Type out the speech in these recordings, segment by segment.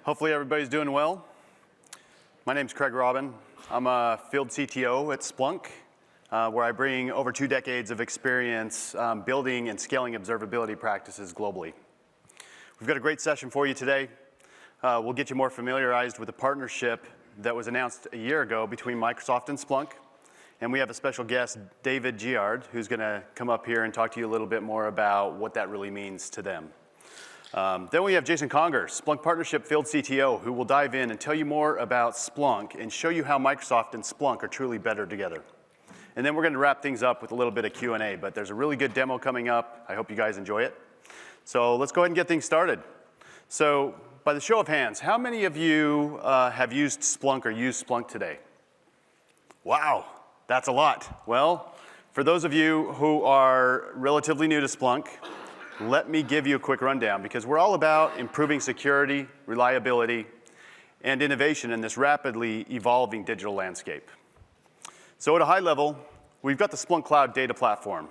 Hopefully everybody's doing well. My name's Craig Robin. I'm a field CTO at Splunk, where I bring over 2 decades of experience building and scaling observability practices globally. We've got a great session for you today. We'll get you more familiarized with the partnership that was announced a year ago between Microsoft and Splunk. And we have a special guest, David Giard, who's going to come up here and talk to you a little bit more about what that really means to them. Then we have Jason Conger, Splunk Partnership Field CTO, who will dive in and tell you more about Splunk and show you how Microsoft and Splunk are truly better together. And then we're going to wrap things up with a little bit of Q&A, but there's a really good demo coming up. I hope you guys enjoy it. So let's go ahead and get things started. So by the show of hands, how many of you have used Splunk or used Splunk today? Wow, that's a lot. Well, for those of you who are relatively new to Splunk, let me give you a quick rundown, because we're all about improving security, reliability, and innovation in this rapidly evolving digital landscape. So at a high level, we've got the Splunk Cloud data platform.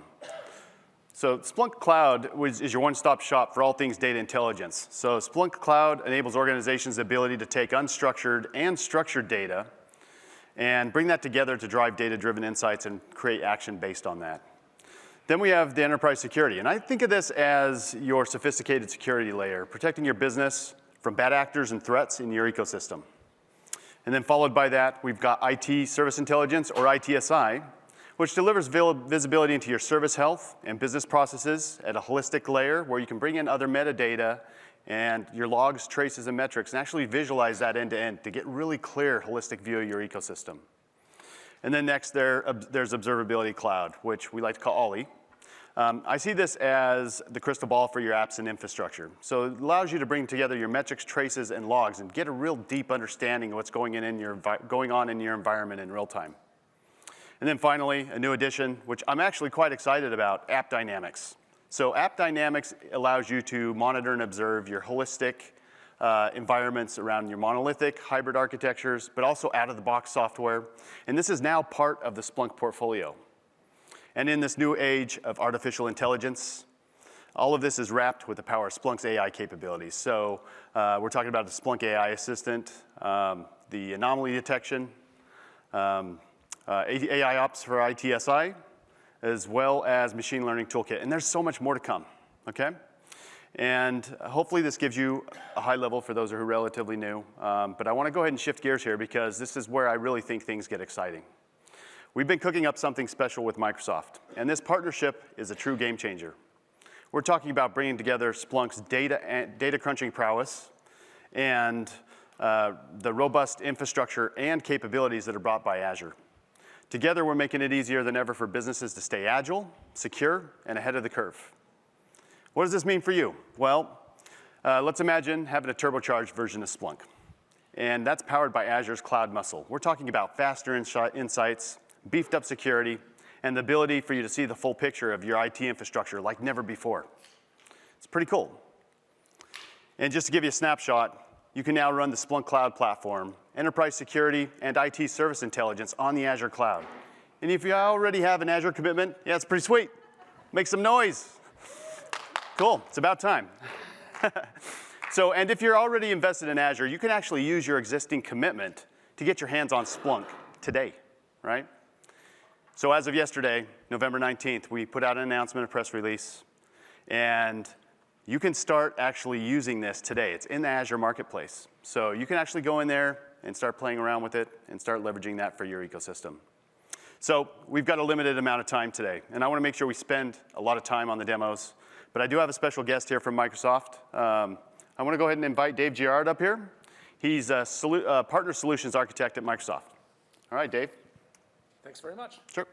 So Splunk Cloud is your one-stop shop for all things data intelligence. So Splunk Cloud enables organizations the ability to take unstructured and structured data and bring that together to drive data-driven insights and create action based on that. Then we have the enterprise security, and I think of this as your sophisticated security layer, protecting your business from bad actors and threats in your ecosystem. And then followed by that, we've got IT Service Intelligence, or ITSI, which delivers visibility into your service health and business processes at a holistic layer where you can bring in other metadata and your logs, traces, and metrics, and actually visualize that end-to-end to get really clear, holistic view of your ecosystem. And then next, there's Observability Cloud, which we like to call OLI. I see this as the crystal ball for your apps and infrastructure. So it allows you to bring together your metrics, traces, and logs and get a real deep understanding of what's going on in your environment in real time. And then finally, a new addition, which I'm actually quite excited about, App Dynamics. So App Dynamics allows you to monitor and observe your holistic environments around your monolithic hybrid architectures, but also out-of-the-box software. And this is now part of the Splunk portfolio. And in this new age of artificial intelligence, all of this is wrapped with the power of Splunk's AI capabilities. So we're talking about the Splunk AI Assistant, the anomaly detection, AI Ops for ITSI, as well as machine learning toolkit. And there's so much more to come, okay? And hopefully this gives you a high level for those who are relatively new. But I want to go ahead and shift gears here, because this is where I really think things get exciting. We've been cooking up something special with Microsoft, and this partnership is a true game changer. We're talking about bringing together Splunk's data crunching prowess and the robust infrastructure and capabilities that are brought by Azure. Together, we're making it easier than ever for businesses to stay agile, secure, and ahead of the curve. What does this mean for you? Well, let's imagine having a turbocharged version of Splunk, and that's powered by Azure's cloud muscle. We're talking about faster insights, beefed up security, and the ability for you to see the full picture of your IT infrastructure like never before. It's pretty cool. And just to give you a snapshot, you can now run the Splunk Cloud Platform, enterprise security, and IT service intelligence on the Azure cloud. And if you already have an Azure commitment, yeah, it's pretty sweet. Make some noise. Cool, it's about time. So, and if you're already invested in Azure, you can actually use your existing commitment to get your hands on Splunk today, right? So as of yesterday, November 19th, we put out an announcement, a press release, and you can start actually using this today. It's in the Azure Marketplace. So you can actually go in there and start playing around with it and start leveraging that for your ecosystem. So we've got a limited amount of time today, and I want to make sure we spend a lot of time on the demos. But I do have a special guest here from Microsoft. I want to go ahead and invite Dave Giard up here. He's a Partner Solutions Architect at Microsoft. All right, Dave. Thanks very much. Sure.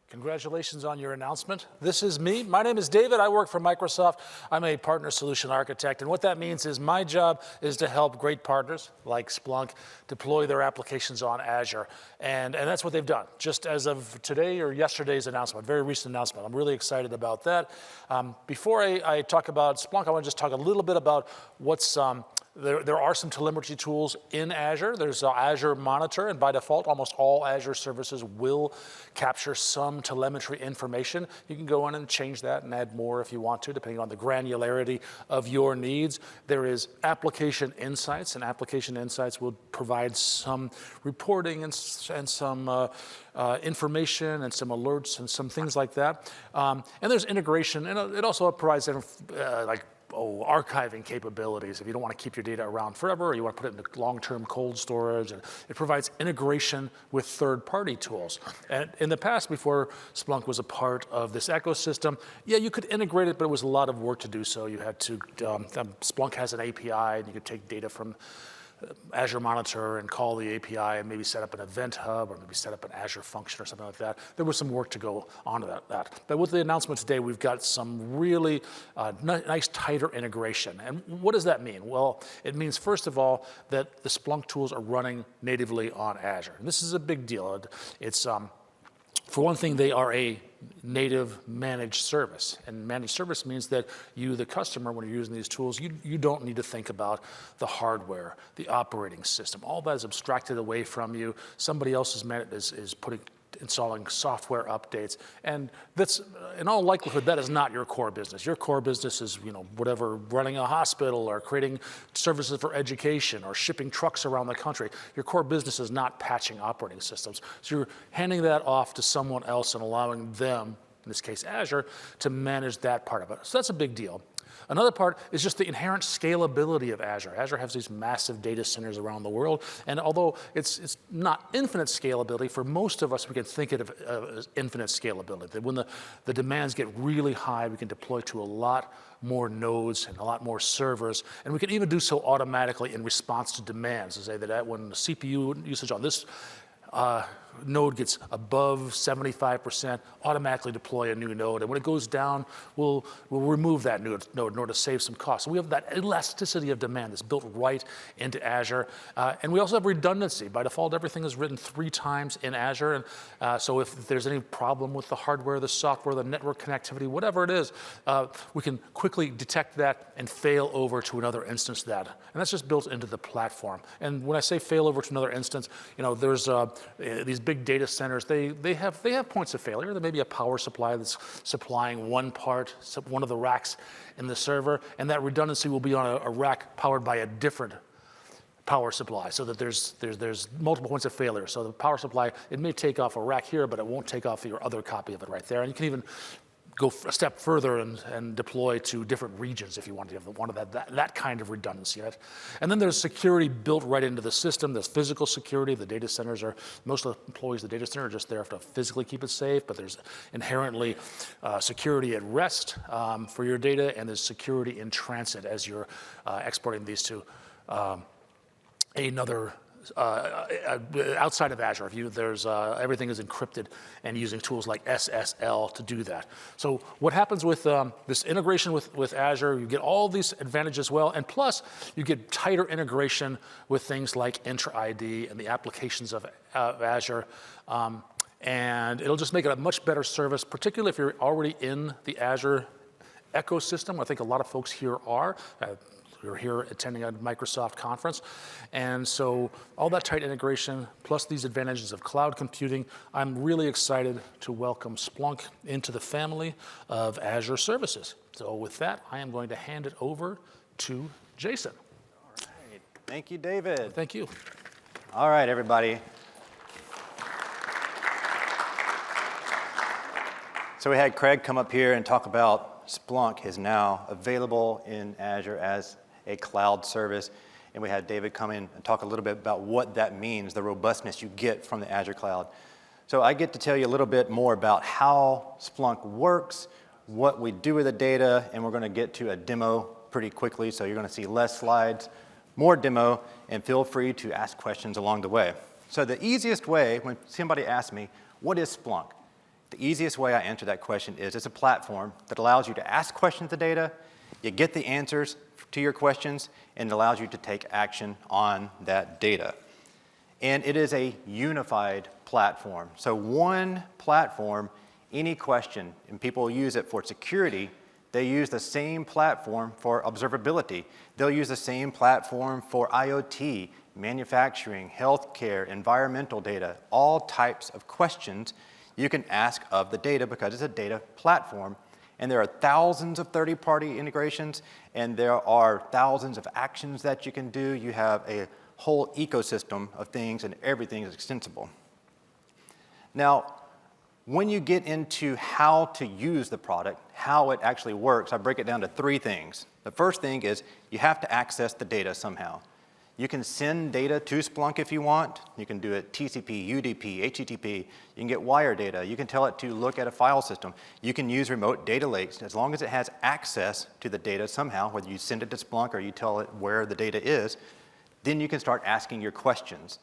Congratulations on your announcement. This is me. My name is David. I work for Microsoft. I'm a partner solution architect. And what that means is my job is to help great partners like Splunk deploy their applications on Azure. And that's what they've done, just as of today or yesterday's announcement, a very recent announcement. I'm really excited about that. Before I talk about Splunk, I want to just talk a little bit about what's There are some telemetry tools in Azure. There's Azure Monitor, and by default, almost all Azure services will capture some telemetry information. You can go in and change that and add more if you want to, depending on the granularity of your needs. There is Application Insights, and Application Insights will provide some reporting and some information and some alerts and some things like that. And there's integration, and it also provides archiving capabilities if you don't want to keep your data around forever, or you want to put it into long-term cold storage. And it provides integration with third-party tools. And in the past, before Splunk was a part of this ecosystem, yeah, you could integrate it, but it was a lot of work to do so. You had to, Splunk has an API, and you could take data from Azure Monitor and call the API and maybe set up an event hub or maybe set up an Azure function or something like that. There was some work to go onto that. But with the announcement today, we've got some really nice, tighter integration. And what does that mean? Well, it means, first of all, that the Splunk tools are running natively on Azure. And this is a big deal. It's, for one thing, they are a native managed service. And managed service means that you, the customer, when you're using these tools, you don't need to think about the hardware, the operating system. All that is abstracted away from you. Somebody else is installing software updates. And that's, in all likelihood, that is not your core business. Your core business is, whatever, running a hospital or creating services for education or shipping trucks around the country. Your core business is not patching operating systems. So you're handing that off to someone else and allowing them, in this case Azure, to manage that part of it. So that's a big deal. Another part is just the inherent scalability of Azure. Azure has these massive data centers around the world, and although it's not infinite scalability, for most of us we can think of it as infinite scalability. That when the demands get really high, we can deploy to a lot more nodes and a lot more servers, and we can even do so automatically in response to demands. To say that when the CPU usage on this node gets above 75%, automatically deploy a new node. And when it goes down, we'll remove that node in order to save some costs. So we have that elasticity of demand that's built right into Azure. And we also have redundancy. By default, everything is written 3 times in Azure. And so if there's any problem with the hardware, the software, the network connectivity, whatever it is, we can quickly detect that and fail over to another instance of that. And that's just built into the platform. And when I say fail over to another instance, there's these big data centers, they have points of failure. There may be a power supply that's supplying one of the racks in the server, and that redundancy will be on a rack powered by a different power supply, so that there's multiple points of failure. So the power supply, it may take off a rack here, but it won't take off your other copy of it right there. And you can even go a step further and deploy to different regions if you want to have that kind of redundancy. Right? And then there's security built right into the system. There's physical security. The data centers most of the employees of the data center are just there to physically keep it safe, but there's inherently security at rest for your data, and there's security in transit as you're exporting these to another outside of Azure. Everything is encrypted and using tools like SSL to do that. So what happens with this integration with Azure, you get all these advantages as well, and plus you get tighter integration with things like Entra ID and the applications of Azure. And it'll just make it a much better service, particularly if you're already in the Azure ecosystem. I think a lot of folks here are. We're here attending a Microsoft conference. And so all that tight integration, plus these advantages of cloud computing, I'm really excited to welcome Splunk into the family of Azure services. So with that, I am going to hand it over to Jason. All right. Thank you, David. Thank you. All right, everybody. So we had Craig come up here and talk about Splunk is now available in Azure as a cloud service. And we had David come in and talk a little bit about what that means, the robustness you get from the Azure cloud. So I get to tell you a little bit more about how Splunk works, what we do with the data, and we're going to get to a demo pretty quickly. So you're going to see less slides, more demo, and feel free to ask questions along the way. So the easiest way, when somebody asks me, what is Splunk? The easiest way I answer that question is it's a platform that allows you to ask questions of data, you get the answers to your questions, and it allows you to take action on that data. And it is a unified platform. So one platform, any question, and people use it for security, They use the same platform for observability. They'll use the same platform for IoT, manufacturing, healthcare, environmental data, all types of questions you can ask of the data because it's a data platform. And there are thousands of third-party integrations, and there are thousands of actions that you can do. You have a whole ecosystem of things, and everything is extensible. Now, when you get into how to use the product, how it actually works, I break it down to 3 things. The first thing is you have to access the data somehow. You can send data to Splunk if you want. You can do it TCP, UDP, HTTP. You can get wire data. You can tell it to look at a file system. You can use remote data lakes. As long as it has access to the data somehow, whether you send it to Splunk or you tell it where the data is, then you can start asking your questions.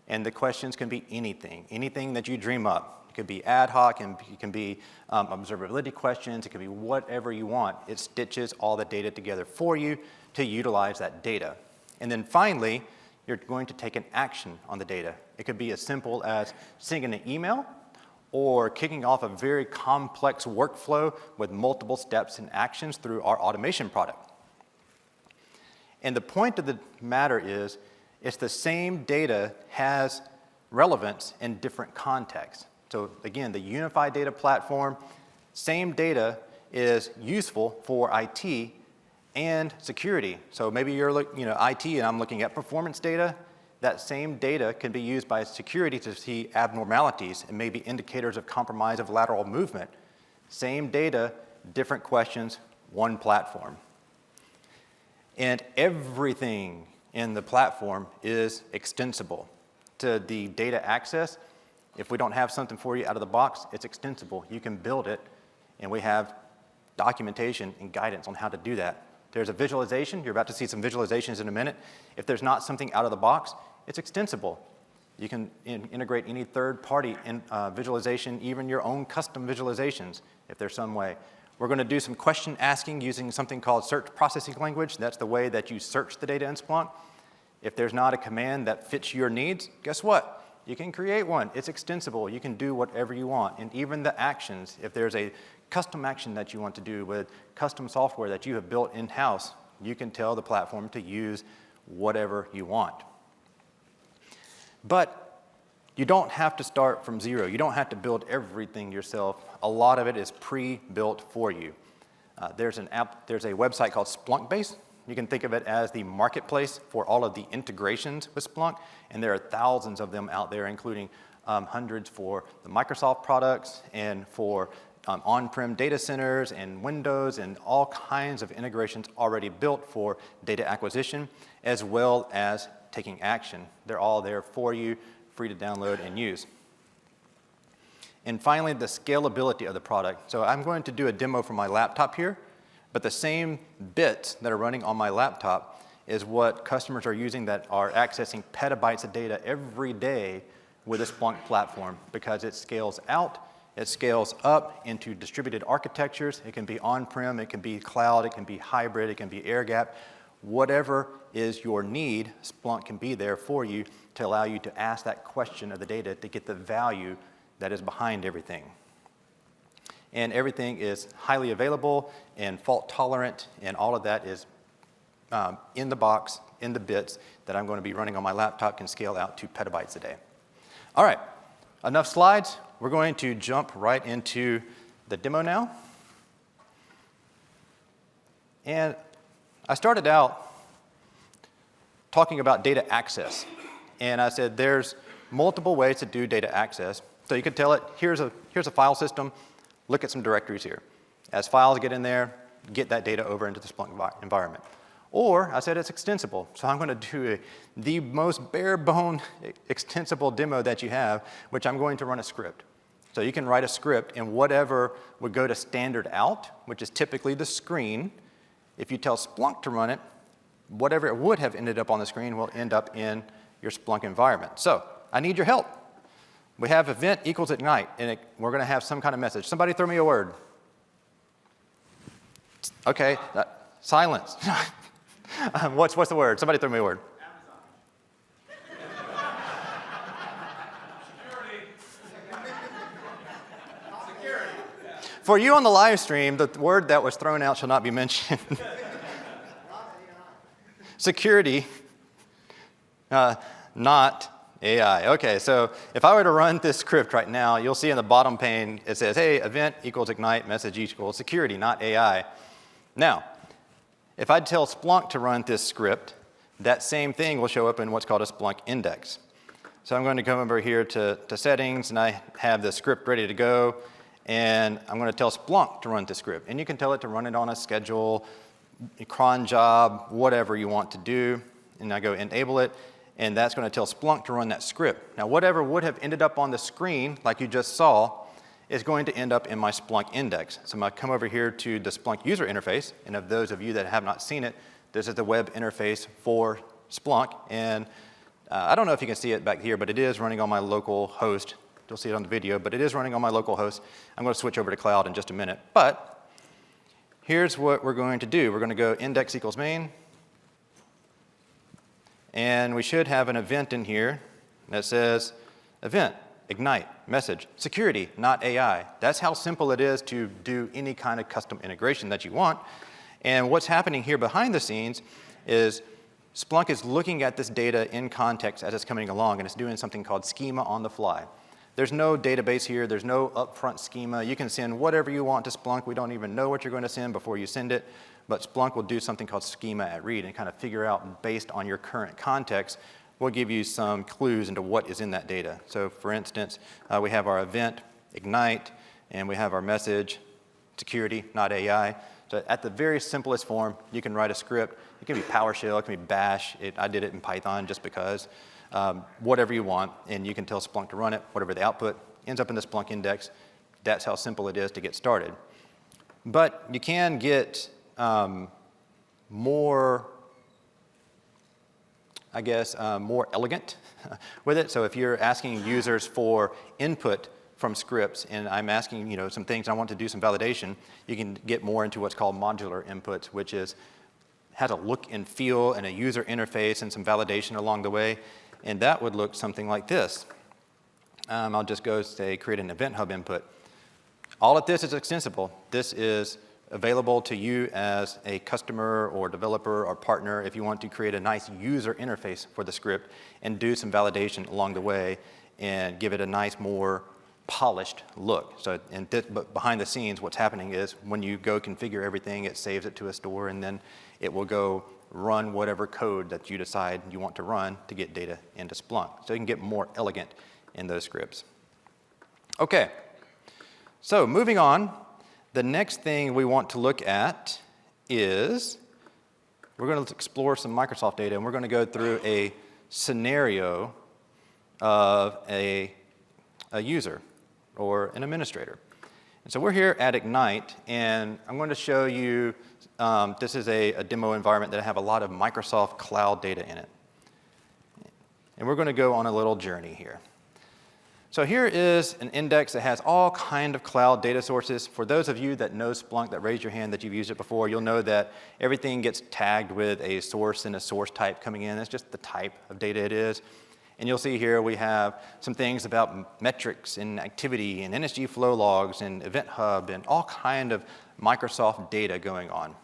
And the questions can be anything that you dream up. It could be ad hoc, and it can be observability questions. It could be whatever you want. It stitches all the data together for you to utilize that data. And then finally, you're going to take an action on the data. It could be as simple as sending an email or kicking off a very complex workflow with multiple steps and actions through our automation product. And the point of the matter is, it's the same data has relevance in different contexts. So again, the unified data platform, same data is useful for IT and security. So maybe you're IT and I'm looking at performance data. That same data can be used by security to see abnormalities and maybe indicators of compromise of lateral movement. Same data, different questions, one platform. And everything in the platform is extensible. To the data access, if we don't have something for you out of the box, it's extensible. You can build it, and we have documentation and guidance on how to do that. There's a visualization. You're about to see some visualizations in a minute. If there's not something out of the box, it's extensible. You can integrate any third-party visualization, even your own custom visualizations, if there's some way. We're going to do some question asking using something called search processing language. That's the way that you search the data in Splunk. If there's not a command that fits your needs, guess what? You can create one. It's extensible. You can do whatever you want. And even the actions, if there's a custom action that you want to do with custom software that you have built in-house, you can tell the platform to use whatever you want. But you don't have to start from zero. You don't have to build everything yourself. A lot of it is pre-built for you. There's a website called Splunkbase. You can think of it as the marketplace for all of the integrations with Splunk, and there are thousands of them out there, including hundreds for the Microsoft products and for on-prem data centers and Windows and all kinds of integrations already built for data acquisition as well as taking action. They're all there for you, free to download and use. And finally, the scalability of the product. So I'm going to do a demo from my laptop here, but the same bits that are running on my laptop is what customers are using that are accessing petabytes of data every day with a Splunk platform because it scales out, it scales up into distributed architectures. It can be on-prem, it can be cloud, it can be hybrid, it can be air-gapped. Whatever is your need, Splunk can be there for you to allow you to ask that question of the data to get the value that is behind everything. And everything is highly available and fault tolerant, and all of that is in the box, in the bits that I'm going to be running on my laptop can scale out to petabytes a day. All right, enough slides. We're going to jump right into the demo now. And I started out talking about data access. And I said there's multiple ways to do data access. So you could tell it, here's a file system, look at some directories here. As files get in there, get that data over into the Splunk environment. Or I said it's extensible. So I'm going to do the most bare bone extensible demo that you have, which I'm going to run a script. So you can write a script, and whatever would go to standard out, which is typically the screen, if you tell Splunk to run it, whatever it would have ended up on the screen will end up in your Splunk environment. So I need your help. We have event equals ignite, and we're going to have some kind of message. Somebody throw me a word. Okay, silence. What's the word? Somebody throw me a word. For you on the live stream, the word that was thrown out shall not be mentioned. Security, not AI. Okay, so if I were to run this script right now, you'll see in the bottom pane, it says, hey, event equals ignite, message equals security, not AI. Now, if I tell Splunk to run this script, that same thing will show up in what's called a Splunk index. So I'm going to come over here to settings, and I have the script ready to go, and I'm going to tell Splunk to run the script. And you can tell it to run it on a schedule, cron job, whatever you want to do, and I go enable it, and that's going to tell Splunk to run that script. Now, whatever would have ended up on the screen, like you just saw, is going to end up in my Splunk index. So I'm going to come over here to the Splunk user interface, and of those of you that have not seen it, this is the web interface for Splunk, and I don't know if you can see it back here, but it is running on my local host. You'll see it on the video, but it is running on my local host. I'm going to switch over to cloud in just a minute. But here's what we're going to do. We're going to go index equals main, and we should have an event in here that says event, ignite, message, security, not AI. That's how simple it is to do any kind of custom integration that you want. And what's happening here behind the scenes is Splunk is looking at this data in context as it's coming along, and it's doing something called schema on the fly. There's no database here. There's no upfront schema. You can send whatever you want to Splunk. We don't even know what you're going to send before you send it, but Splunk will do something called schema at read and kind of figure out, based on your current context, we'll give you some clues into what is in that data. So for instance, we have our event, ignite, and we have our message, security, not AI. So at the very simplest form, you can write a script. It can be PowerShell, it can be Bash. I did it in Python just because. Whatever you want, and you can tell Splunk to run it. Whatever the output ends up in the Splunk index. That's how simple it is to get started. But you can get more, I guess, more elegant with it. So if you're asking users for input from scripts, and I'm asking some things, I want to do some validation, you can get more into what's called modular inputs, which has a look and feel and a user interface and some validation along the way. And that would look something like this. I'll just go say create an Event Hub input. All of this is extensible. This is available to you as a customer or developer or partner if you want to create a nice user interface for the script and do some validation along the way and give it a nice, more polished look. So, but behind the scenes, what's happening is when you go configure everything, it saves it to a store, and then it will go run whatever code that you decide you want to run to get data into Splunk. So you can get more elegant in those scripts. Okay, so moving on, the next thing we want to look at is we're going to explore some Microsoft data, and we're going to go through a scenario of a user or an administrator. And so we're here at Ignite, and I'm going to show you, this is a demo environment that have a lot of Microsoft Cloud data in it. And we're going to go on a little journey here. So here is an index that has all kind of cloud data sources. For those of you that know Splunk, that raised your hand that you've used it before, you'll know that everything gets tagged with a source and a source type coming in. That's just the type of data it is. And you'll see here we have some things about metrics and activity and NSG flow logs and Event Hub and all kind of Microsoft data going on.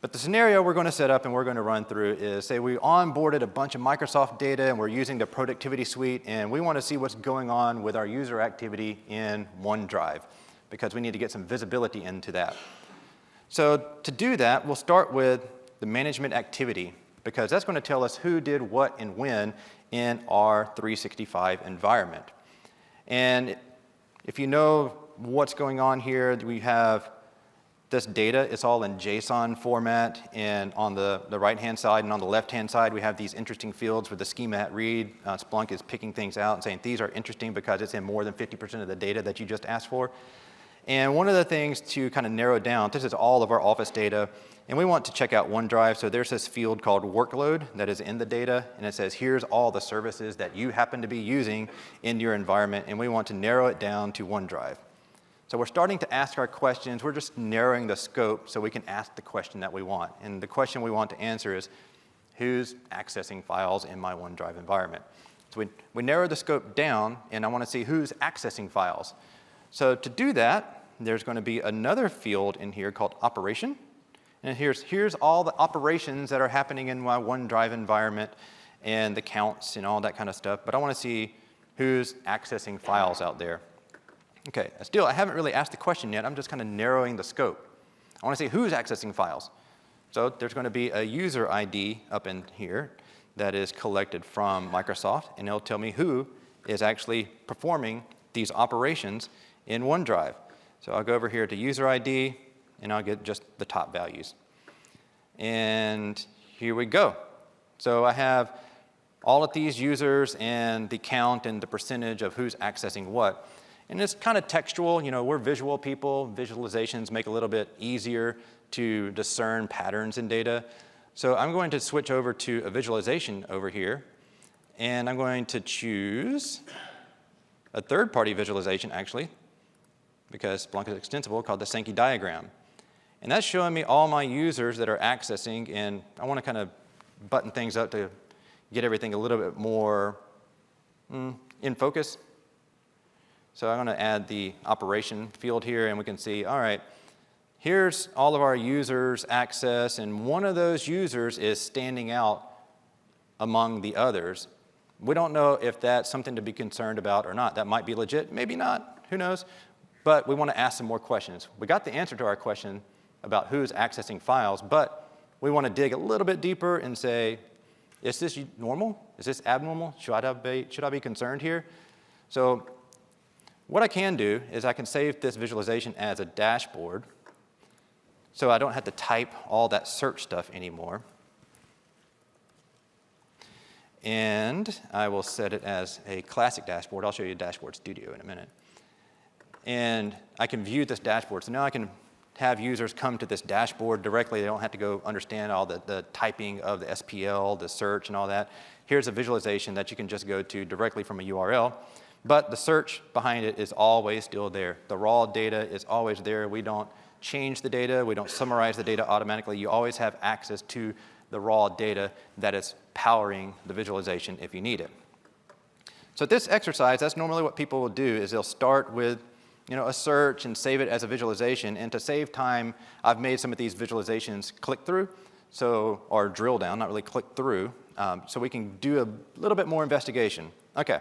But the scenario we're going to set up and we're going to run through is, say we onboarded a bunch of Microsoft data and we're using the productivity suite, and we want to see what's going on with our user activity in OneDrive because we need to get some visibility into that. So to do that, we'll start with the management activity because that's going to tell us who did what and when in our 365 environment. And if you know what's going on here, we have this data. It's all in JSON format, and on the right-hand side and on the left-hand side, we have these interesting fields with the schema at read. Splunk is picking things out and saying these are interesting because it's in more than 50% of the data that you just asked for. And one of the things to kind of narrow down, this is all of our Office data, and we want to check out OneDrive. So there's this field called workload that is in the data, and it says here's all the services that you happen to be using in your environment, and we want to narrow it down to OneDrive. So we're starting to ask our questions. We're just narrowing the scope so we can ask the question that we want. And the question we want to answer is, who's accessing files in my OneDrive environment? So we narrow the scope down, and I want to see who's accessing files. So to do that, there's going to be another field in here called operation. And here's all the operations that are happening in my OneDrive environment and the counts and all that kind of stuff. But I want to see who's accessing files out there. Okay, still, I haven't really asked the question yet. I'm just kind of narrowing the scope. I want to see who's accessing files. So there's going to be a user ID up in here that is collected from Microsoft, and it'll tell me who is actually performing these operations in OneDrive. So I'll go over here to user ID, and I'll get just the top values. And here we go. So I have all of these users and the count and the percentage of who's accessing what. And it's kind of textual. You know, we're visual people. Visualizations make it a little bit easier to discern patterns in data. So I'm going to switch over to a visualization over here. And I'm going to choose a third-party visualization, actually, because Splunk is extensible, called the Sankey diagram. And that's showing me all my users that are accessing, and I want to kind of button things up to get everything a little bit more in focus. So I'm going to add the operation field here, and we can see, all right, here's all of our users' access, and one of those users is standing out among the others. We don't know if that's something to be concerned about or not. That might be legit, maybe not, who knows? But we want to ask some more questions. We got the answer to our question about who's accessing files, but we want to dig a little bit deeper and say, is this normal? Is this abnormal? Should I be concerned here? So what I can do is I can save this visualization as a dashboard so I don't have to type all that search stuff anymore. And I will set it as a classic dashboard. I'll show you Dashboard Studio in a minute. And I can view this dashboard. So now I can have users come to this dashboard directly. They don't have to go understand all the typing of the SPL, the search, and all that. Here's a visualization that you can just go to directly from a URL. But the search behind it is always still there. The raw data is always there. We don't change the data. We don't summarize the data automatically. You always have access to the raw data that is powering the visualization if you need it. So this exercise, that's normally what people will do, is they'll start with a search and save it as a visualization. And to save time, I've made some of ththese visualizations click through, or drill down, not really click through, so we can do a little bit more investigation. Okay,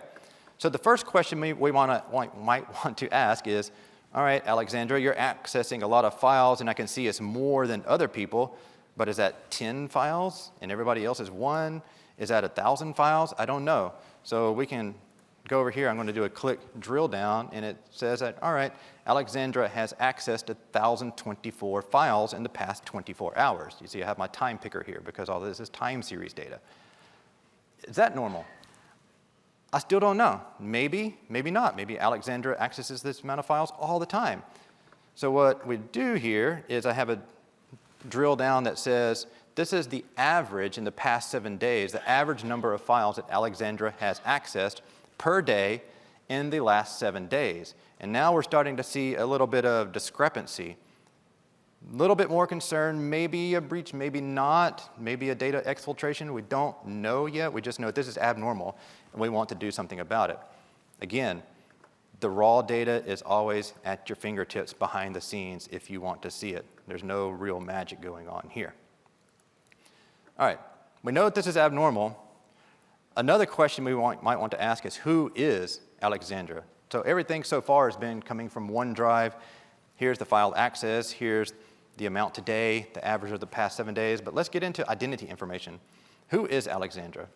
so the first question we might want to ask is, all right, Alexandra, you're accessing a lot of files, and I can see it's more than other people, but is that 10 files and everybody else is 1? Is that 1,000 files? I don't know. So we can go over here. I'm going to do a click drill down, and it says that, all right, Alexandra has accessed 1,024 files in the past 24 hours. You see I have my time picker here because all this is time series data. Is that normal? I still don't know. Maybe, maybe not. Maybe Alexandra accesses this amount of files all the time. So what we do here is I have a drill down that says this is the average in the past 7 days, the average number of files that Alexandra has accessed per day in the last 7 days. And now we're starting to see a little bit of discrepancy. A little bit more concern, maybe a breach, maybe not, maybe a data exfiltration. We don't know yet. We just know this is abnormal, and we want to do something about it. Again, the raw data is always at your fingertips behind the scenes if you want to see it. There's no real magic going on here. All right, we know that this is abnormal. Another question we might want to ask is, who is Alexandra? So everything so far has been coming from OneDrive. Here's the file access. Here's the amount today, the average of the past 7 days. But let's get into identity information. Who is Alexandra?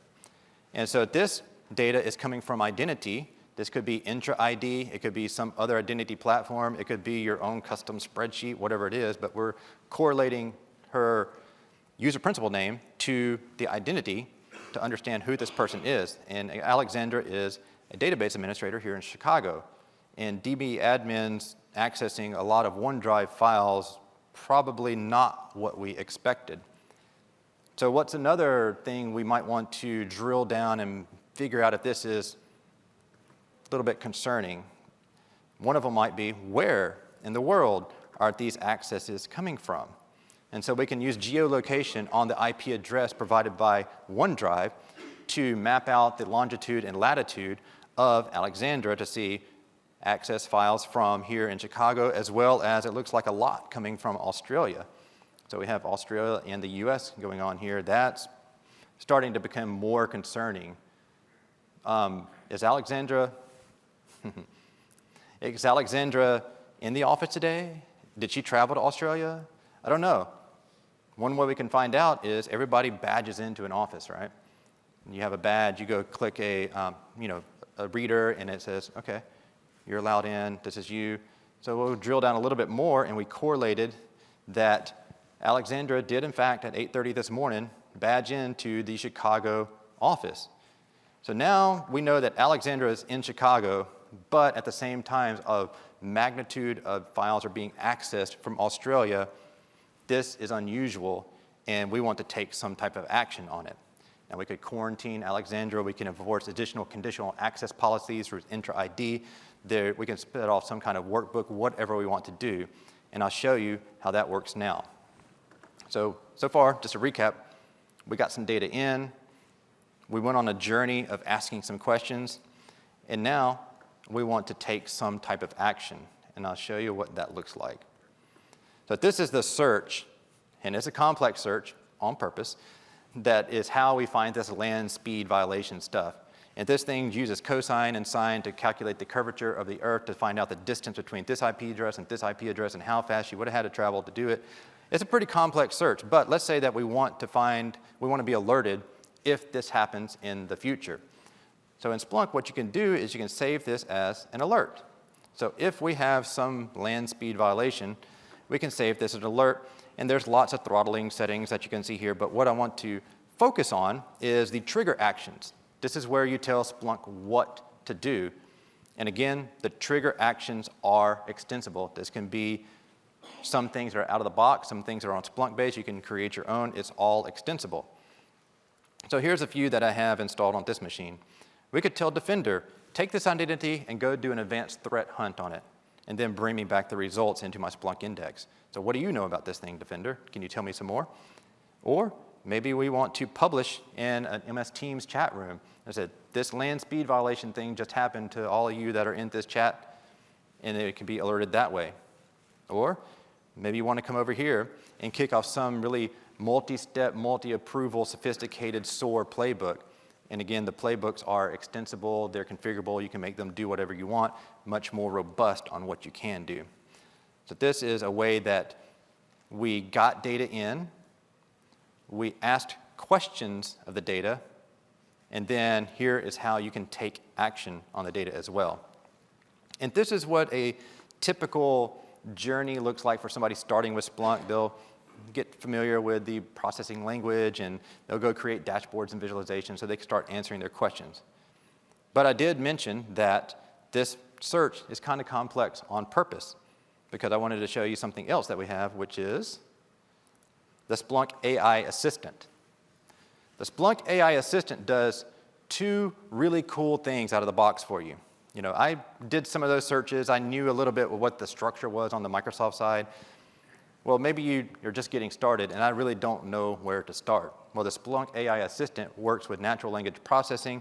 And so this data is coming from identity. This could be Intra ID. It could be some other identity platform. It could be your own custom spreadsheet, whatever it is. But we're correlating her user principal name to the identity to understand who this person is. And Alexandra is a database administrator here in Chicago. And DB admins accessing a lot of OneDrive files, probably not what we expected. So what's another thing we might want to drill down and figure out if this is a little bit concerning? One of them might be, where in the world are these accesses coming from? And so we can use geolocation on the IP address provided by OneDrive to map out the longitude and latitude of Alexandra to see access files from here in Chicago, as well as it looks like a lot coming from Australia. So we have Australia and the US going on here. That's starting to become more concerning. Is Alexandra in the office today? Did she travel to Australia? I don't know. One way we can find out is everybody badges into an office, right? And you have a badge, you go click a reader, and it says, okay, you're allowed in, this is you. So we'll drill down a little bit more, and we correlated that Alexandra did, in fact, at 8:30 this morning, badge into the Chicago office. So now we know that Alexandra is in Chicago, but at the same time, a magnitude of files are being accessed from Australia. This is unusual, and we want to take some type of action on it. Now, we could quarantine Alexandra. We can enforce additional conditional access policies through Intra-ID. We can spit off some kind of workbook, whatever we want to do, and I'll show you how that works now. So far, just to recap, we got some data in. We went on a journey of asking some questions, and now we want to take some type of action, and I'll show you what that looks like. So this is the search, and it's a complex search on purpose. That is how we find this land speed violation stuff. And this thing uses cosine and sine to calculate the curvature of the Earth to find out the distance between this IP address and this IP address and how fast you would have had to travel to do it. It's a pretty complex search, but let's say that we want to be alerted if this happens in the future. So in Splunk, what you can do is you can save this as an alert. So if we have some land speed violation, we can save this as an alert, and there's lots of throttling settings that you can see here, but what I want to focus on is the trigger actions. This is where you tell Splunk what to do. And again, the trigger actions are extensible. This can be some things that are out of the box, some things that are on Splunk base. You can create your own. It's all extensible. So here's a few that I have installed on this machine. We could tell Defender, take this identity and go do an advanced threat hunt on it, and then bring me back the results into my Splunk index. So what do you know about this thing, Defender? Can you tell me some more? Or maybe we want to publish in an MS Teams chat room. I said, this land speed violation thing just happened to all of you that are in this chat, and it can be alerted that way. Or maybe you want to come over here and kick off some really multi-step, multi-approval, sophisticated SOAR playbook. And again, the playbooks are extensible, they're configurable, you can make them do whatever you want, much more robust on what you can do. So this is a way that we got data in, we asked questions of the data, and then here is how you can take action on the data as well. And this is what a typical journey looks like for somebody starting with Splunk. They'll get familiar with the processing language, and they'll go create dashboards and visualizations so they can start answering their questions. But I did mention that this search is kind of complex on purpose because I wanted to show you something else that we have, which is the Splunk AI Assistant. The Splunk AI Assistant does two really cool things out of the box for you. You know, I did some of those searches. I knew a little bit what the structure was on the Microsoft side. Well, maybe you're just getting started, and I really don't know where to start. Well, the Splunk AI Assistant works with natural language processing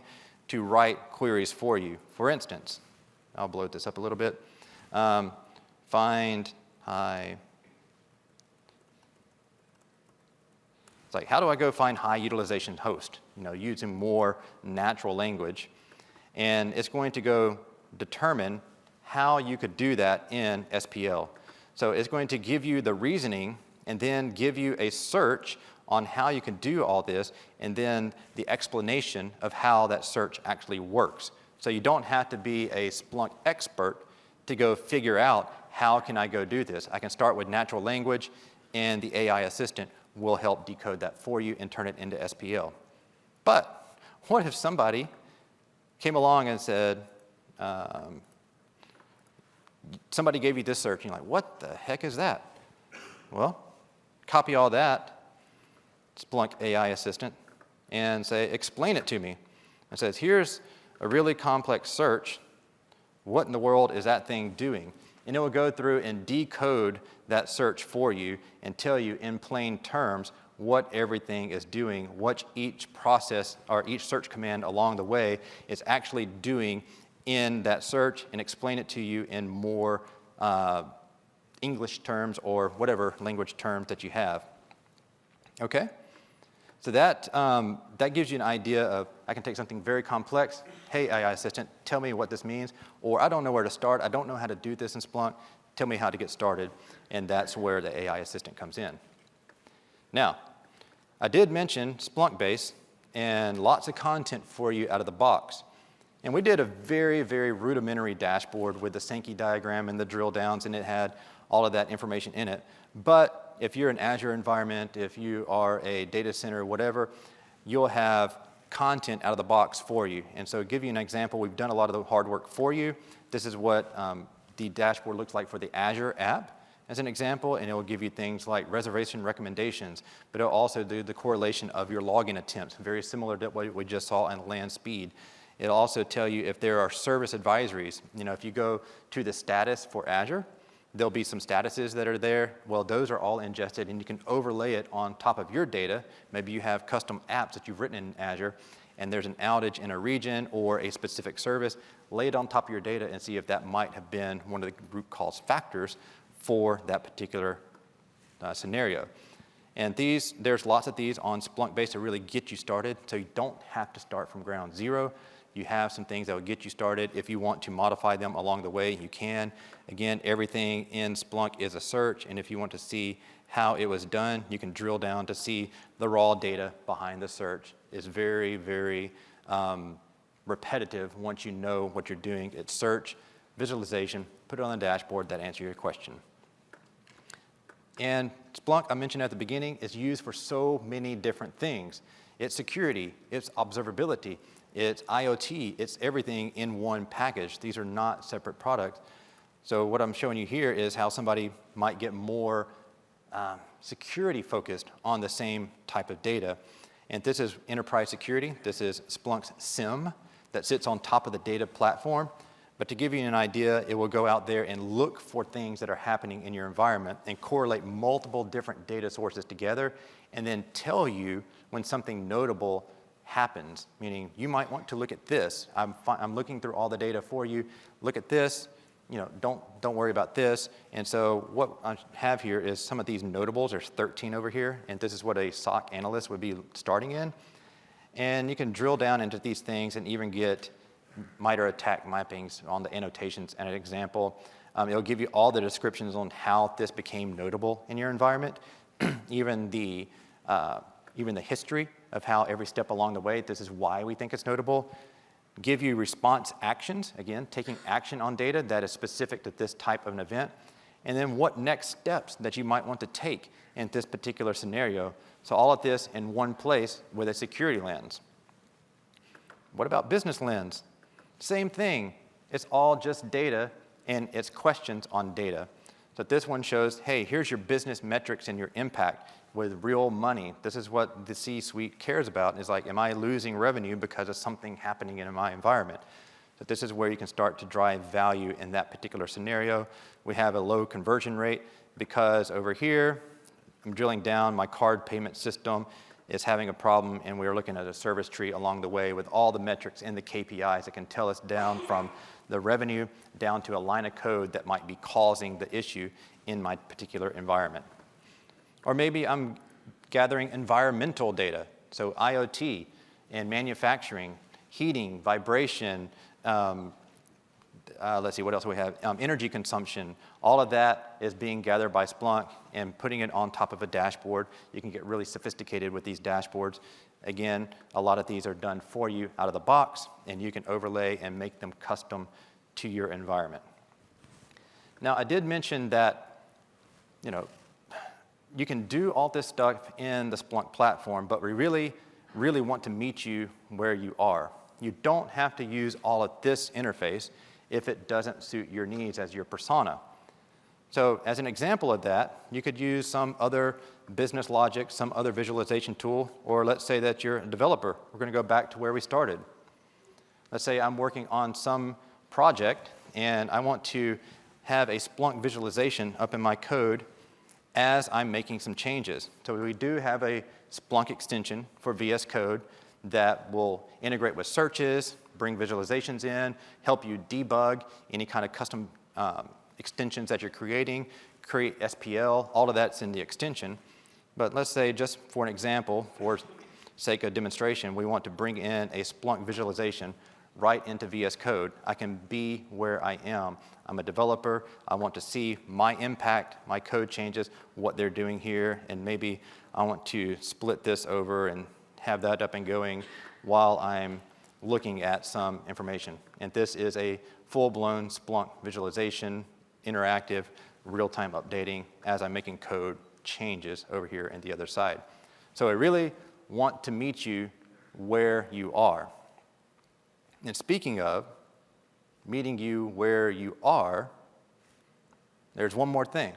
to write queries for you. For instance, I'll blow this up a little bit. Find high. It's like, how do I go find high utilization host? You know, using more natural language. And it's going to go determine how you could do that in SPL. So it's going to give you the reasoning and then give you a search on how you can do all this and then the explanation of how that search actually works. So you don't have to be a Splunk expert to go figure out how can I go do this. I can start with natural language, and the AI assistant will help decode that for you and turn it into SPL. But what if somebody came along and said, somebody gave you this search, and you're like, what the heck is that? Well, copy all that, Splunk AI Assistant, and say, explain it to me. It says, here's a really complex search. What in the world is that thing doing? And it will go through and decode that search for you and tell you in plain terms what everything is doing, what each process or each search command along the way is actually doing in that search and explain it to you in more English terms or whatever language terms that you have. Okay? So that gives you an idea of, I can take something very complex, hey AI assistant, tell me what this means, or I don't know where to start, I don't know how to do this in Splunk, tell me how to get started, and that's where the AI assistant comes in. Now, I did mention Splunk Base and lots of content for you out of the box. And we did a very, very rudimentary dashboard with the Sankey diagram and the drill downs, and it had all of that information in it. But if you're an Azure environment, if you are a data center, whatever, you'll have content out of the box for you. And so to give you an example, we've done a lot of the hard work for you. This is what the dashboard looks like for the Azure app as an example, and it will give you things like reservation recommendations, but it'll also do the correlation of your login attempts, very similar to what we just saw in land speed. It'll also tell you if there are service advisories. You know, if you go to the status for Azure, there'll be some statuses that are there. Well, those are all ingested, and you can overlay it on top of your data. Maybe you have custom apps that you've written in Azure, and there's an outage in a region or a specific service. Lay it on top of your data and see if that might have been one of the root cause factors for that particular scenario. And there's lots of these on Splunk Base to really get you started, so you don't have to start from ground zero. You have some things that will get you started. If you want to modify them along the way, you can. Again, everything in Splunk is a search, and if you want to see how it was done, you can drill down to see the raw data behind the search. It's very, very repetitive once you know what you're doing. It's search, visualization, put it on the dashboard, that answers your question. And Splunk, I mentioned at the beginning, is used for so many different things. It's security, it's observability, it's IoT, it's everything in one package. These are not separate products. So what I'm showing you here is how somebody might get more security focused on the same type of data. And this is enterprise security. This is Splunk's SIEM that sits on top of the data platform. But to give you an idea, it will go out there and look for things that are happening in your environment and correlate multiple different data sources together and then tell you when something notable happens, meaning you might want to look at this. I'm looking through all the data for you. Look at this. You know, don't worry about this. And so what I have here is some of these notables. There's 13 over here, and this is what a SOC analyst would be starting in. And you can drill down into these things and even get MITRE ATT&CK mappings on the annotations and an example. It'll give you all the descriptions on how this became notable in your environment, even the history of how every step along the way, this is why we think it's notable. Give you response actions, again, taking action on data that is specific to this type of an event, and then what next steps that you might want to take in this particular scenario. So all of this in one place with a security lens. What about business lens? Same thing. It's all just data, and it's questions on data. So this one shows, hey, here's your business metrics and your impact with real money. This is what the C-suite cares about, is like, am I losing revenue because of something happening in my environment? So this is where you can start to drive value in that particular scenario. We have a low conversion rate because over here, I'm drilling down, my card payment system is having a problem, and we're looking at a service tree along the way with all the metrics and the KPIs that can tell us down from the revenue down to a line of code that might be causing the issue in my particular environment. Or maybe I'm gathering environmental data, so IoT and manufacturing, heating, vibration, let's see, what else do we have? Energy consumption. All of that is being gathered by Splunk and putting it on top of a dashboard. You can get really sophisticated with these dashboards. Again, a lot of these are done for you out of the box, and you can overlay and make them custom to your environment. Now, I did mention that, you know, you can do all this stuff in the Splunk platform, but we really, really want to meet you where you are. You don't have to use all of this interface if it doesn't suit your needs as your persona. So as an example of that, you could use some other business logic, some other visualization tool, or let's say that you're a developer. We're going to go back to where we started. Let's say I'm working on some project, and I want to have a Splunk visualization up in my code as I'm making some changes. So we do have a Splunk extension for VS Code that will integrate with searches, bring visualizations in, help you debug any kind of custom extensions that you're creating, create SPL, all of that's in the extension. But let's say, just for an example, for sake of demonstration, we want to bring in a Splunk visualization right into VS Code. I can be where I am. I'm a developer. I want to see my impact, my code changes, what they're doing here, and maybe I want to split this over and have that up and going while I'm looking at some information. And this is a full-blown Splunk visualization, interactive, real-time updating as I'm making code changes over here on the other side. So I really want to meet you where you are. And speaking of meeting you where you are, there's one more thing.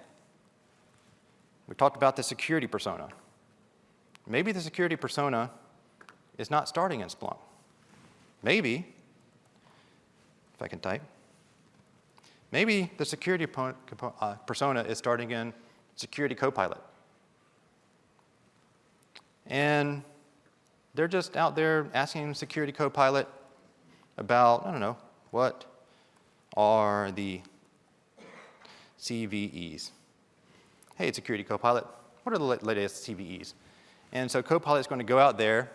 We talked about the security persona. Maybe the security persona is not starting in Splunk. Maybe, if I can type, maybe the security persona is starting in Security Copilot. And they're just out there asking Security Copilot about, I don't know, what are the CVEs? Hey, Security Copilot, what are the latest CVEs? And so Copilot is going to go out there,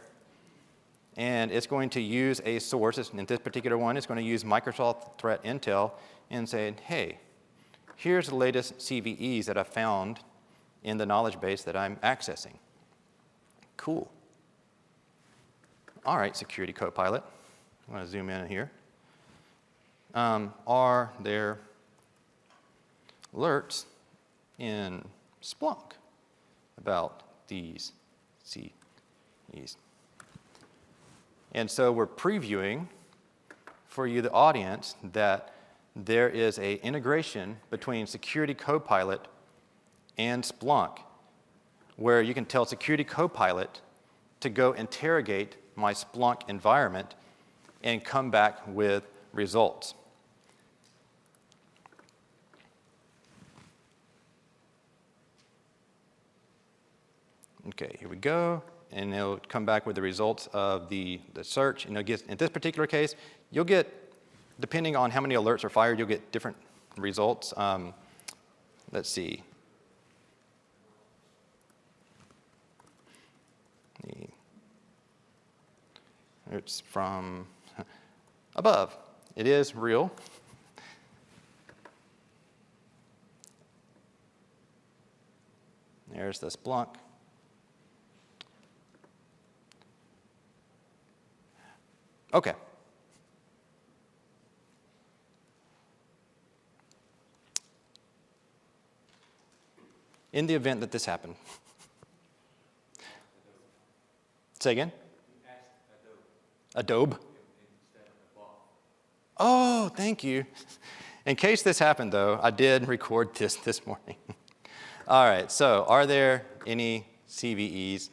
and it's going to use a source. In this particular one, it's going to use Microsoft Threat Intel and say, hey, here's the latest CVEs that I found in the knowledge base that I'm accessing. Cool. All right, Security Copilot. I'm going to zoom in here. Are there alerts in Splunk about these CVEs? And so we're previewing for you, the audience, that there is an integration between Security Copilot and Splunk, where you can tell Security Copilot to go interrogate my Splunk environment and come back with results. Okay, here we go. And it'll come back with the results of the search. And in this particular case, you'll get, depending on how many alerts are fired, you'll get different results. Let's see. It's from above. It is real. There's the Splunk. Okay. In the event that this happened. Say again? Adobe? Oh, thank you. In case this happened, though, I did record this morning. All right, so are there any CVEs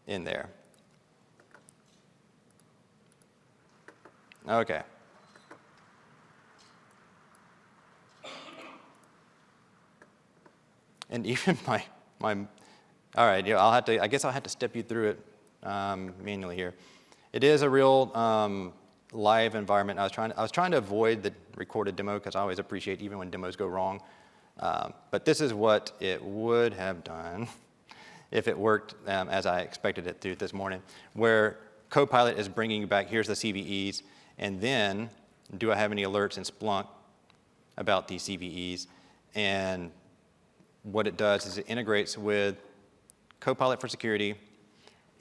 in there? Okay. And even my all right, yeah, I guess I'll have to step you through it manually here. It is a real live environment. I was trying to avoid the recorded demo because I always appreciate even when demos go wrong. But this is what it would have done if it worked as I expected it to this morning, where Copilot is bringing back, here's the CVEs, and then do I have any alerts in Splunk about these CVEs? And what it does is it integrates with Copilot for Security,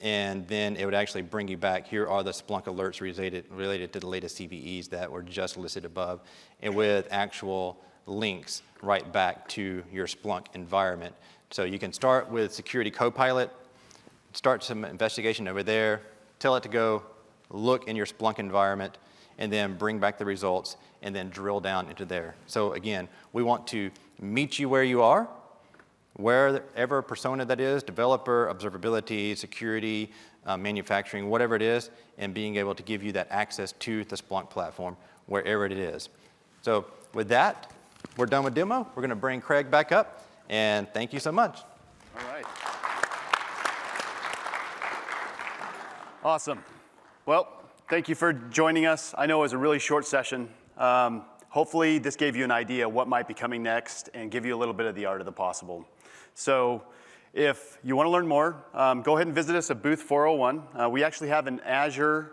and then it would actually bring you back, here are the Splunk alerts related to the latest CVEs that were just listed above, and with actual links right back to your Splunk environment. So you can start with Security Copilot, start some investigation over there, tell it to go look in your Splunk environment, and then bring back the results, and then drill down into there. So again, we want to meet you where you are, wherever persona that is, developer, observability, security, manufacturing, whatever it is, and being able to give you that access to the Splunk platform, wherever it is. So with that, we're done with demo. We're going to bring Craig back up, and thank you so much. All right. Awesome. Well, thank you for joining us. I know it was a really short session. Hopefully this gave you an idea what might be coming next and give you a little bit of the art of the possible. So if you want to learn more, go ahead and visit us at booth 401. We actually have an Azure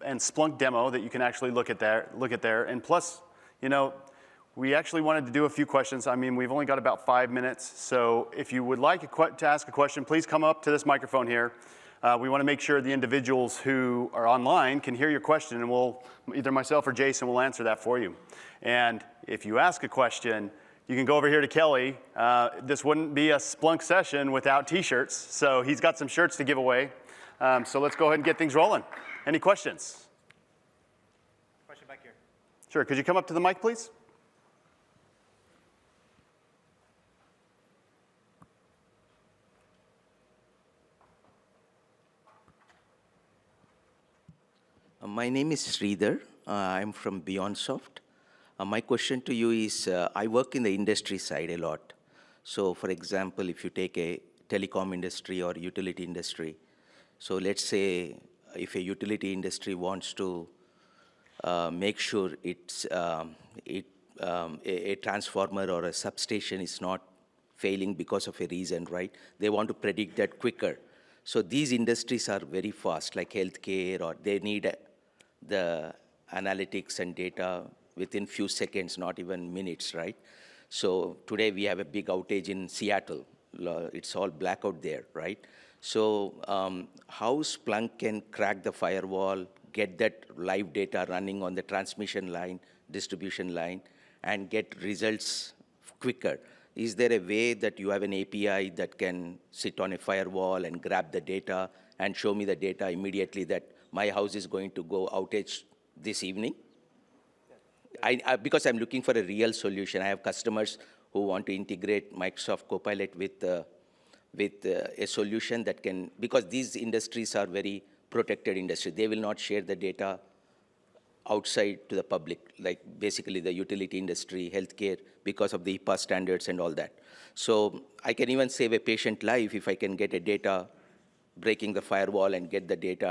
and Splunk demo that you can actually look at there. And plus, you know, we actually wanted to do a few questions. I mean, we've only got about 5 minutes. So if you would like to ask a question, please come up to this microphone here. We want to make sure the individuals who are online can hear your question, and either myself or Jason will answer that for you. And if you ask a question, you can go over here to Kelly. This wouldn't be a Splunk session without t-shirts, so he's got some shirts to give away. So let's go ahead and get things rolling. Any questions? Question back here. Sure, could you come up to the mic, please? My name is Sridhar. I'm from BeyondSoft. My question to you is, I work in the industry side a lot. So for example, if you take a telecom industry or utility industry, so let's say if a utility industry wants to make sure a transformer or a substation is not failing because of a reason, right? They want to predict that quicker. So these industries are very fast, like healthcare, or they need the analytics and data within few seconds, not even minutes, right? So today we have a big outage in Seattle. It's all blackout there, right? So how Splunk can crack the firewall, get that live data running on the transmission line, distribution line, and get results quicker? Is there a way that you have an API that can sit on a firewall and grab the data and show me the data immediately that my house is going to go outage this evening? Because I'm looking for a real solution. I have customers who want to integrate Microsoft Copilot with a solution that can, because these industries are very protected industry. They will not share the data outside to the public, like basically the utility industry, healthcare, because of the HIPAA standards and all that. So I can even save a patient life if I can get a data, breaking the firewall and get the data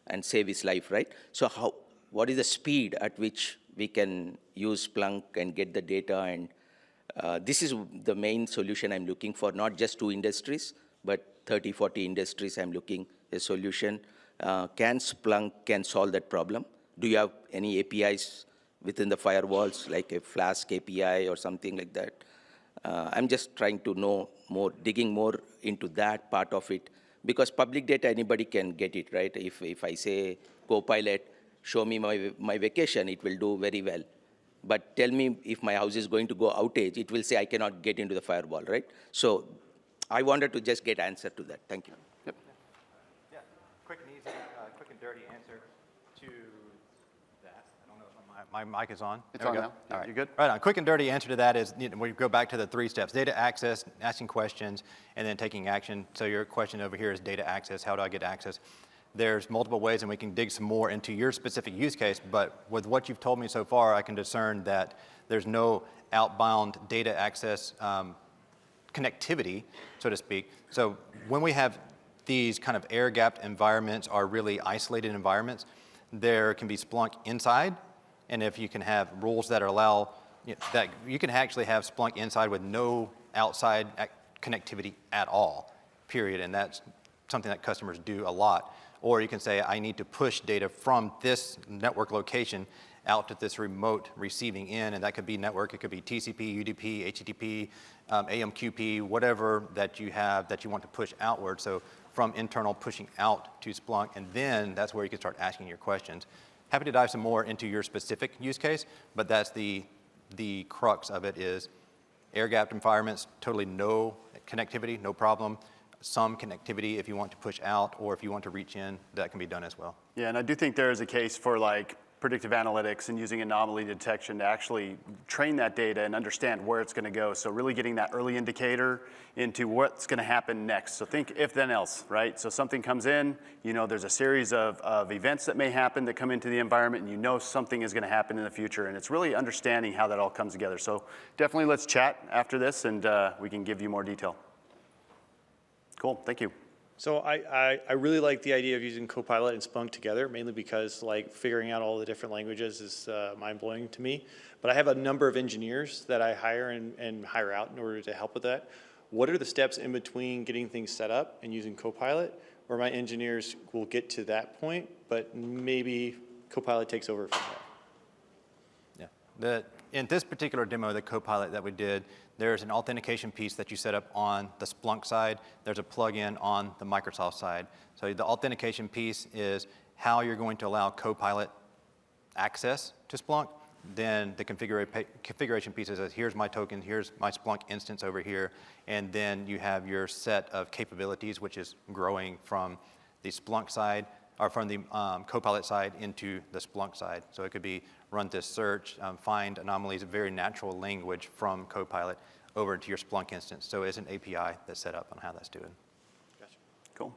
and save his life, right? So what is the speed at which we can use Splunk and get the data? And this is the main solution I'm looking for, not just 2 industries, but 30, 40 industries I'm looking a solution. Can Splunk solve that problem? Do you have any APIs within the firewalls, like a Flask API or something like that? I'm just trying to know more, digging more into that part of it. Because public data, anybody can get it, right? If I say, Copilot, show me my vacation, it will do very well. But tell me if my house is going to go outage, it will say I cannot get into the firewall, right? So I wanted to just get answer to that. Thank you. Yep. Yeah, quick and easy, quick and dirty answer to that. I don't know if my mic is on. It's There we on go. now. All right. You good? Right on. Quick and dirty answer to that is, we go back to the 3 steps: data access, asking questions, and then taking action. So your question over here is data access. How do I get access? There's multiple ways, and we can dig some more into your specific use case, but with what you've told me so far, I can discern that there's no outbound data access connectivity, so to speak. So when we have these kind of air-gapped environments or really isolated environments, there can be Splunk inside, and if you can have rules that allow, that you can actually have Splunk inside with no outside connectivity at all, period, and that's something that customers do a lot. Or you can say, I need to push data from this network location out to this remote receiving end, and that could be network, it could be TCP, UDP, HTTP, AMQP, whatever that you have that you want to push outward. So from internal pushing out to Splunk, and then that's where you can start asking your questions. Happy to dive some more into your specific use case, but that's the crux of it is air-gapped environments, totally no connectivity, no problem. Some connectivity if you want to push out or if you want to reach in, that can be done as well. Yeah, and I do think there is a case for like predictive analytics and using anomaly detection to actually train that data and understand where it's going to go. So really getting that early indicator into what's going to happen next. So think if then else, right? So something comes in, there's a series of events that may happen that come into the environment, and something is going to happen in the future. And it's really understanding how that all comes together. So definitely let's chat after this, and we can give you more detail. Cool, thank you. So I really like the idea of using Copilot and Splunk together, mainly because like figuring out all the different languages is mind-blowing to me. But I have a number of engineers that I hire and hire out in order to help with that. What are the steps in between getting things set up and using Copilot, where my engineers will get to that point, but maybe Copilot takes over from there? Yeah. In this particular demo, the Copilot that we did, there's an authentication piece that you set up on the Splunk side. There's a plugin on the Microsoft side. So the authentication piece is how you're going to allow Copilot access to Splunk. Then the configuration piece is here's my token, here's my Splunk instance over here, and then you have your set of capabilities, which is growing from the Splunk side, or from the Copilot side into the Splunk side. So it could be run this search, find anomalies, a very natural language from Copilot over into your Splunk instance. So it's an API that's set up on how that's doing. Cool.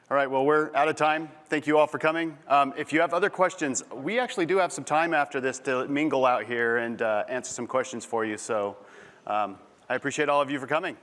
All right, well, we're out of time. Thank you all for coming. If you have other questions, we actually do have some time after this to mingle out here and answer some questions for you. So I appreciate all of you for coming.